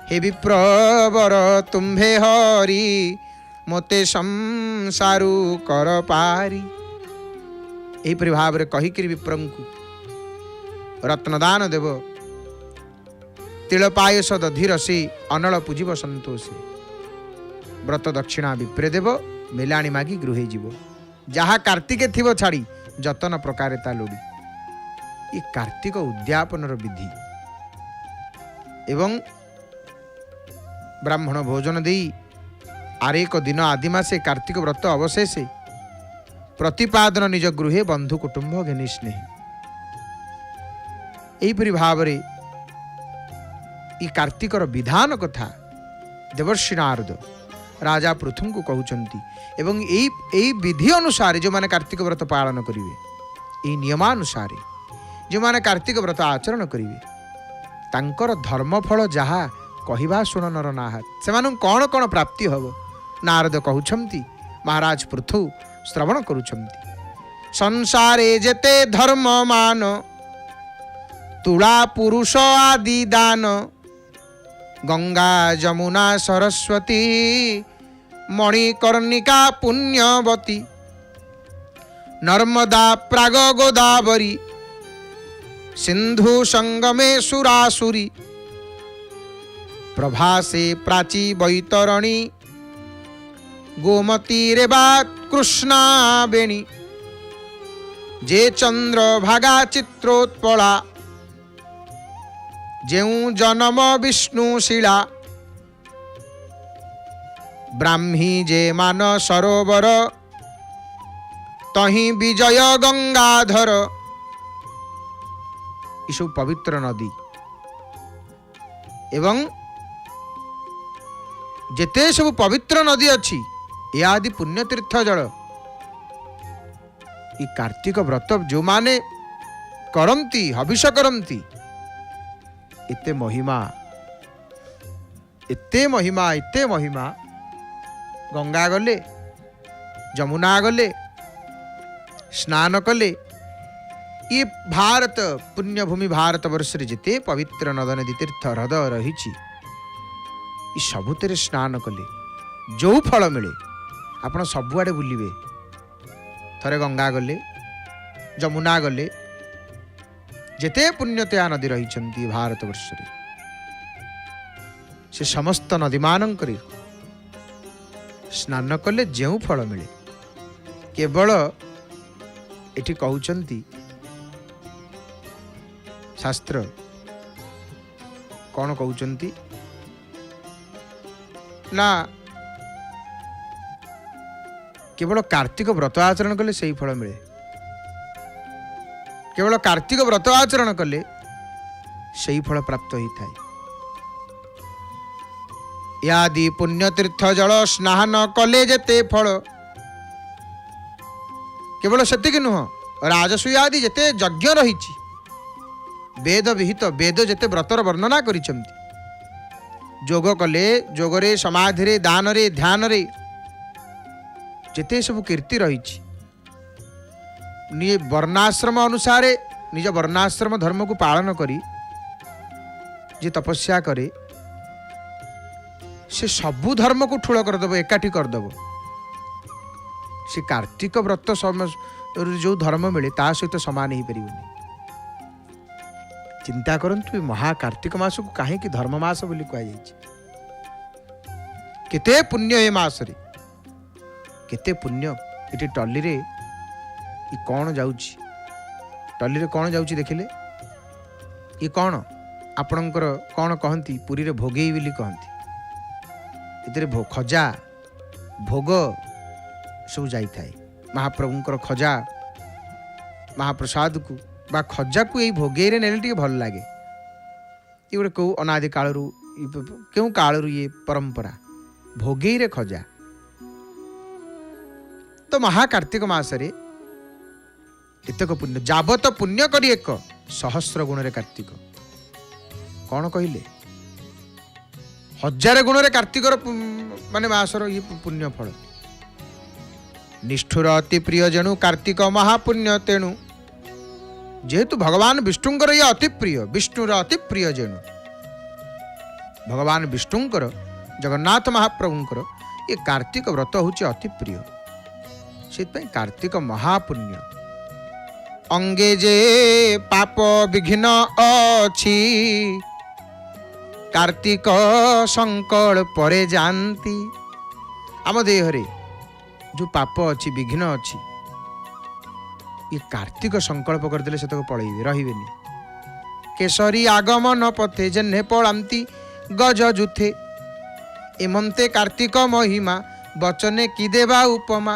हे विप्रवर तुम्भे हरि मोते संसारु कर पारी एहिपरि भाव रे कहिकरी विप्रंकु रत्नदान देव तिल पायस दधि रसी अनल पूजिब संतोषे व्रत दक्षिणा विप्रे देव मेलाणी मागी गृहे जीव जहा कार्तिके थिबो छाड़ी जतन प्रकारे ता लोड़ी ये कार्तिक उद्यापन विधि एवं ब्राह्मण भोजन देई आरेक दिन आदिमासे कार्तिक व्रत अवशेषे प्रतिपादन निज गृहे बंधु कुटुंब घेनी स्नेह एहिपरि भाव रे ई कार्तिकर विधान कथा देवर्षि नारद राजा पृथु को कहउचंती एवं एई विधि अनुसार जो माने कार्तिक व्रत पालन करिवे एई नियमानुसार जो माने कार्तिक व्रत आचरण करिवे तांकर धर्मफल जहा कहिबा सुन नर नाहात सेमानु कौन कौन प्राप्ति हब नारद कहउछंती महाराज पृथु श्रवण करुछंती संसारे जेते धर्म मान तुला पुरुष आदि दान गंगा जमुना सरस्वती मणिकर्णिका पुण्यवती नर्मदा प्राग गोदावरी सिंधु संगमे सुरासुरी प्रभासे प्राची बैतरणी गोमती रेवा कृष्णा बेणी जे चंद्र भागा चित्रोत्पला जेऊ जन्म विष्णु शिला ब्राह्मी जे मान सरोवर तही विजय गंगाधर इसु पवित्र नदी एवं जेते सब पवित्र नदी अच्छी या आदि पुण्यतीर्थ जल ई कार्तिक व्रत जो माने करंती हविष करंती एते महिमा एते महिमा एते महिमा गंगा गले जमुना गले स्नान कले ये भारत पुण्यभूमि भारत वर्ष जिते पवित्र नद नदी तीर्थ ह्रद रही सबुतिर स्नान कले जो फल मिले आपण सबुआडे बुलिबे थरे गंगा गले जमुना गले जेते पुण्यतया नदी रही भारत वर्ष से समस्त नदी मानक स्नान कले जो फल मिले केवल एठी कहउचंती शास्त्र कौन कहउचंती ना केवल कार्तिक व्रत आचरण कले सही फल मिले केवल कार्तिक व्रत आचरण कले सही फल प्राप्त होता है यादि पुण्यतीर्थ जल स्नान कले जेते फल केवल सेतिक नुह राजसूयादि जेते यज्ञ रही वेद विहित वेद जेते व्रतर वर्णना करिसंती जोग कले जोगरे समाधि दान रे ध्यान रे जेते सब कीर्ति रही निजे वर्णाश्रम अनुसार निज वर्णाश्रम धर्म को पालन करी जे तपस्या करे से सबु धर्म को ठूल करदेव एकाठी करदेव से कार्तिक व्रत जो धर्म मिले ता सहित समान ही पारिबनी चिंता करंतु महाकार्तिक मास को कहीं धर्म मास बोली कहुई केते पुण्य ए मास रे केते पुण्य ये टली रे कौन जाउची टली रे कौन जाउची देखिले ये कौन आपणकर कौन कहती पुरी रे भोगेई बोली कहती इतरे खजा भोग सब जाई थाए महाप्रभुंकर खजा महाप्रसाद को बा खजा को यही भोगे रे नेले टिके भल लागे ये गोटे कौ अनादि कालरू क्यों कालरू ये परंपरा भोगे रे खजा तो महाकार्तिक मासरे एतक पुण्य जाबत पुण्य करी एक सहस्र गुण रे कार्तिक कौन कहले 1000 गुण रे कार्तिक माने मासर ये पुण्य फल निष्ठुर अति प्रिय जेणु कार्तिक महापुण्य तेणु जेहेतु भगवान विष्णुंकर ये अति प्रिय विष्णुर अति प्रिय जेणु भगवान विष्णुंकर जगन्नाथ महाप्रभुंकर ये कार्तिक व्रत होची अति प्रिय से कार्तिक महापुण्य अंगे जे पाप विघ्न अछि कार्तिक संकल्प परे जानती आम देहरे जो पाप अच्छी विघ्न अच्छी ये कार्तिक संकल्प करदे से पलैबे रहीबेनी केसरी आगमन पथे जेन्हे पड़ाती गज जुथे एमंते कार्तिक महिमा वचने कि देवा उपमा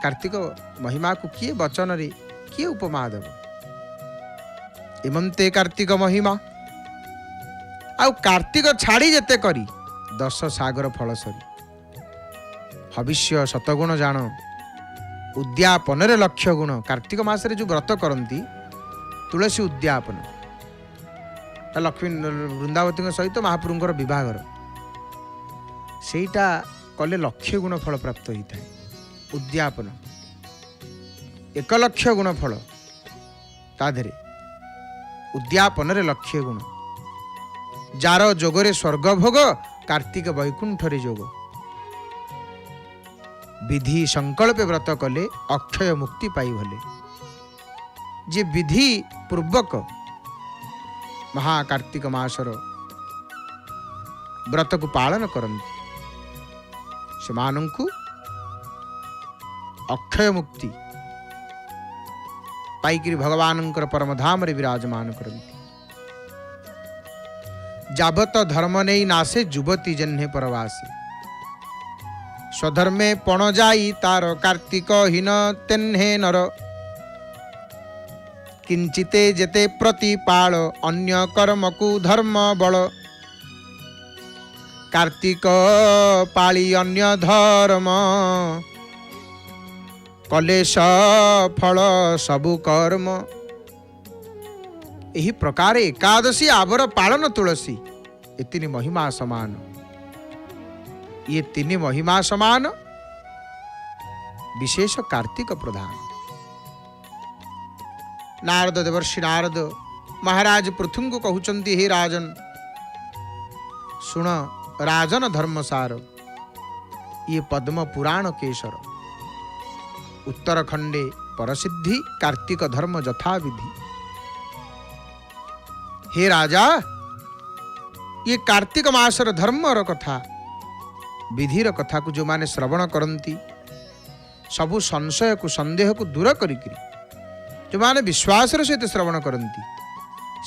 कार्तिक महिमा को किए वचन रे किए उपमा देव एमंते कार्तिक महिमा आउ कार्तिक छाड़ी जेते करी 10 सागर फल सरी हविष्य शतगुण जान उद्यापन रे लक्ष्य गुण कार्तिक मास जो व्रत करती तुलसी उद्यापन लक्ष्मी वृंदावती सहित महाप्रभुंकर विवाहर सेटा कले लक्ष्य गुण फल प्राप्त होता है उद्यापन 1 लक्ष गुण फल ताधरे उद्यापन रे लक्ष्य गुण जार जोगरे स्वर्ग भोग कार्तिक वैकुंठ रे जोग विधि संकल्प व्रत कले अक्षय मुक्ति पाई भले जे विधि पूर्वक महाकार्तिक मासर व्रत को पालन करती से अक्षय मुक्ति पाइकरी भगवानंकर परम धाम रे विराजमान करती। जाबत धर्म नहीं नासे जुबती जन्हे परवासे, स्वधर्मे पण जाई तार कार्तिक हीन तेन्हे नर, किंचिते जेते प्रतिपाल अन्य कर्म को धर्म बल, कार्तिक पाली अन्य धर्म कलेश फल सबु कर्म। यही प्रकार एकादशी आवर पालन तुलसी ये तीन महिमा समान, ये तीन महिमा समान विशेष कार्तिक प्रधान। नारद देवर्षि नारद महाराज पृथु को कहउचंती, हे राजन सुन राजन धर्मसार, ये पद्म पुराण केशर, उत्तरखंडे परसिद्धि कार्तिक धर्म यथा विधि। हे राजा, ये कार्तिक मासर धर्मर कथा विधिर कथा को जो माने श्रवण करती, सबु संशय को संदेह को दूर करिकरी जो माने विश्वास सहित श्रवण करती,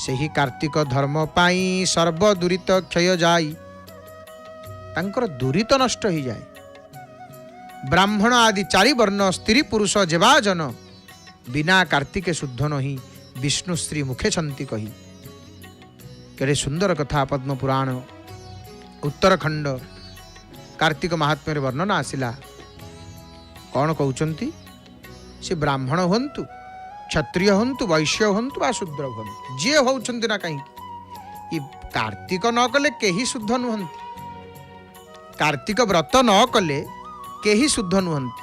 सही कार्तिक धर्म पाई सर्व दुरित क्षय जाई, तांकर दुरित नष्ट हो जाए। ब्राह्मण आदि चारि वर्ण स्त्री पुरुष जेवा जन, बिना कार्तिके शुद्ध नहीं विष्णु श्री मुखे छंती कही। केड़े सुंदर कथा पद्म पुराण उत्तरखंड कार्तिक महात्म्य वर्णना आसिला। कौन कहउचंती, से ब्राह्मण हंतु, क्षत्रिय हंतु, वैश्य हंतु बा शूद्र हंतु, जे होउचंती ना कहीं ये कार्तिक न कले केही शुद्ध नुहंती, कार्तिक व्रत न कले केही शुद्ध नुहंती,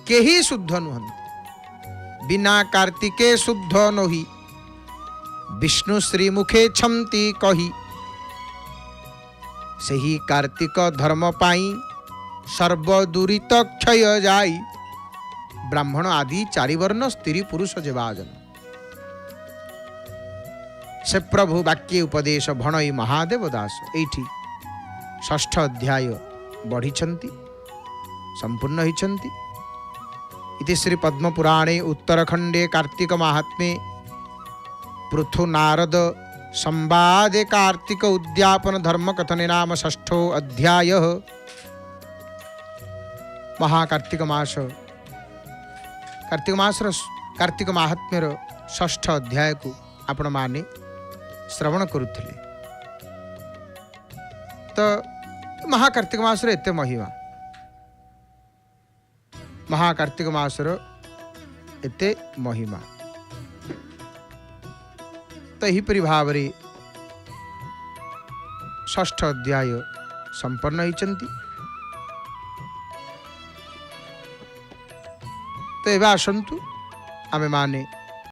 केही शुद्ध नुहंती। बिना कार्तिके शुद्ध नही विष्णु श्री मुखे छंती कही, सही कार्तिक धर्म पाई सर्व दुरित क्षय जाई, ब्राह्मण आदि चारि वर्ण स्त्री पुरुष जेवाजन। से प्रभु वाक्य उपदेश भणई महादेव दास एठी षष्ठ अध्याय बढ़ी संपूर्ण होती। इति श्री पद्म पुराणे उत्तरखंडे कार्तिक महात्म्ये पृथु नारद संवादे कार्तिक उद्यापन धर्म कथने नाम षष्ठो अध्याय। महाकार्तिक मास कार्तिक महात्म्यर षष्ठ अध्याय को आपण माने श्रवण करुथिले। तो महाकार्तिक मासर एते महिमा, महाकार्तिक मासर एते महिमा। तो यहीपरि भाव षष्ठ अध्याय संपन्न होइचंती। तो एबे आसंतु आमे माने